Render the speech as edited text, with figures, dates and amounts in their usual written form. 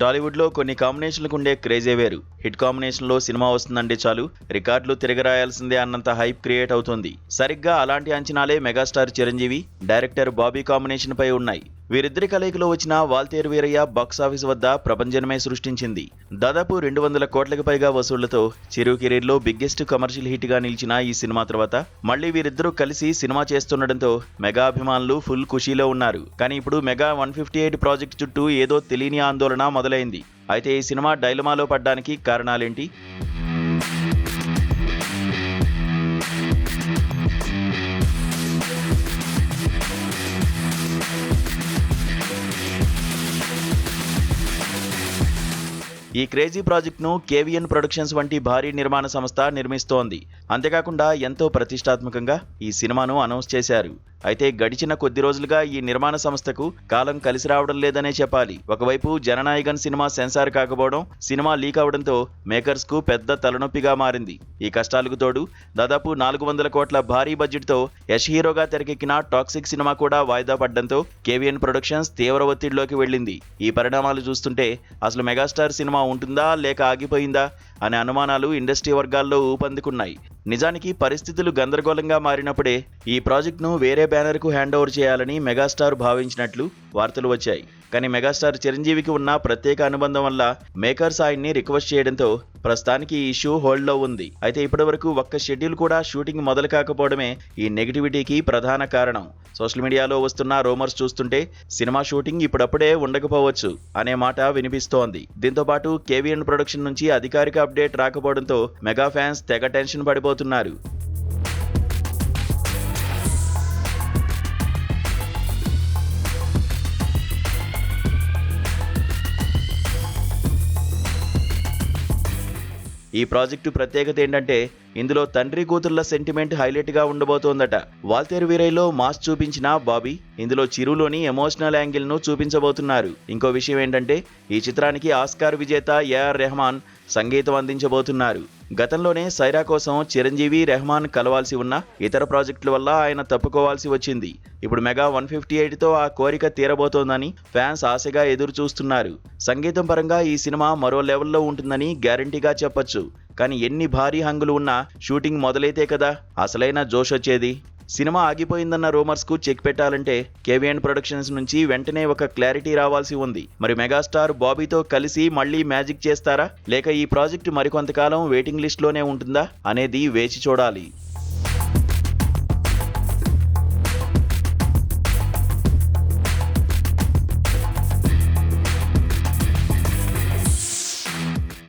టాలీవుడ్లో కొన్ని కాంబినేషన్లకు ఉండే క్రేజే వేరు. హిట్ కాంబినేషన్లో సినిమా వస్తుందంటే చాలు రికార్డులు తిరగరాయాల్సిందే అన్నంత హైప్ క్రియేట్ అవుతోంది. సరిగ్గా అలాంటి అంచనాలే megastar Chiranjeevi, director Bobby combination పై ఉన్నాయి. వీరిద్దరి కలయికలో వచ్చిన వాల్తేరు వీరయ్య బాక్సాఫీస్ వద్ద ప్రపంచనమే సృష్టించింది. దాదాపు 200 కోట్లకు పైగా వసూళ్లతో చిరు కెరీర్లో బిగ్గెస్ట్ కమర్షియల్ హిట్ గా నిలిచిన ఈ సినిమా తర్వాత మళ్లీ వీరిద్దరూ కలిసి సినిమా చేస్తుండటంతో మెగా అభిమానులు ఫుల్ ఖుషీలో ఉన్నారు. కానీ ఇప్పుడు మెగా 158 ప్రాజెక్ట్ చుట్టూ ఏదో తెలియని ఆందోళన మొదలైంది. అయితే ఈ సినిమా డైలమాలో పడ్డానికి కారణాలేంటి? ఈ క్రేజీ ప్రాజెక్ట్ను కేవీఎన్ ప్రొడక్షన్స్ వంటి భారీ నిర్మాణ సంస్థ నిర్మిస్తోంది. అంతేకాకుండా ఎంతో ప్రతిష్టాత్మకంగా ఈ సినిమాను అనౌన్స్ చేశారు. అయితే గడిచిన కొద్ది రోజులుగా ఈ నిర్మాణ సంస్థకు కాలం కలిసి రావడం లేదనే చెప్పాలి. ఒకవైపు జననాయకన్ సినిమా సెన్సార్ కాకపోవడం, సినిమా లీక్ అవడంతో మేకర్స్ కు పెద్ద తలనొప్పిగా మారింది. ఈ కష్టాలకు తోడు దాదాపు 400 కోట్ల భారీ బడ్జెట్ తో యష్ హీరోగా తెరకెక్కిన టాక్సిక్ సినిమా కూడా వాయిదా పడడంతో కేవీఎన్ ప్రొడక్షన్స్ తీవ్ర ఒత్తిడిలోకి వెళ్ళింది. ఈ పరిణామాలు చూస్తుంటే అసలు మెగాస్టార్ సినిమా ఉంటుందా లేక ఆగిపోయిందా అనే అనుమానాలు ఇండస్ట్రీ వర్గాల్లో ఊపందుకున్నాయి. నిజానికి పరిస్థితులు గందరగోళంగా మారినప్పుడే ఈ ప్రాజెక్ట్ను వేరే బ్యానర్కు హ్యాండ్ ఓవర్ చేయాలని మెగాస్టార్ భావించినట్లు వార్తలు వచ్చాయి. కానీ మెగాస్టార్ చిరంజీవికి ఉన్న ప్రత్యేక అనుబంధం వల్ల మేకర్స్ ఆయన్ని రిక్వెస్ట్ చేయడంతో ప్రస్తుతానికి ఈ ఇష్యూ హోల్డ్లో ఉంది. అయితే ఇప్పటివరకు ఒక్క షెడ్యూల్ కూడా షూటింగ్ మొదలు కాకపోవడమే ఈ నెగిటివిటీకి ప్రధాన కారణం. సోషల్ మీడియాలో వస్తున్న రూమర్స్ చూస్తుంటే సినిమా షూటింగ్ ఇప్పుడప్పుడే ఉండకపోవచ్చు అనే మాట వినిపిస్తోంది. దీంతో పాటు కేవీఎన్ ప్రొడక్షన్ నుంచి అధికారిక అప్డేట్ రాకపోవడంతో మెగా ఫ్యాన్స్ తెగ టెన్షన్ పడిపోతున్నారు. ఈ ప్రాజెక్టు ప్రత్యేకత ఏంటంటే ఇందులో తండ్రి కూతుళ్ల సెంటిమెంట్ హైలైట్ గా ఉండబోతోందట. వాల్తేరు వీరయ్యలో మాస్ చూపించిన బాబీ ఇందులో చిరులోని ఎమోషనల్ యాంగిల్ ను చూపించబోతున్నారు. ఇంకో విషయం ఏంటంటే ఈ చిత్రానికి ఆస్కార్ విజేత ఏఆర్ రెహమాన్ సంగీతం అందించబోతున్నారు. గతంలోనే సైరా కోసం చిరంజీవి, రెహమాన్ కలవాల్సి ఉన్న ఇతర ప్రాజెక్టుల వల్ల ఆయన తప్పుకోవాల్సి వచ్చింది. ఇప్పుడు మెగా 158తో ఆ కోరిక తీరబోతోందని ఫ్యాన్స్ ఆశగా ఎదురు చూస్తున్నారు. సంగీతం పరంగా ఈ సినిమా మరో లెవెల్లో ఉంటుందని గ్యారంటీగా చెప్పొచ్చు. కానీ ఎన్ని భారీ హంగులు ఉన్నా షూటింగ్ మొదలైతే కదా అసలైన జోష్ వచ్చేది. సినిమా ఆగిపోయిందన్న రూమర్స్ కు చెక్ పెట్టాలంటే కేవీఎన్ ప్రొడక్షన్స్ నుంచి వెంటనే ఒక క్లారిటీ రావాల్సి ఉంది. మరి మెగాస్టార్ బాబీతో కలిసి మళ్లీ మ్యాజిక్ చేస్తారా లేక ఈ ప్రాజెక్టు మరికొంతకాలం వెయిటింగ్ లిస్ట్ లోనే ఉంటుందా అనేది వేచి చూడాలి.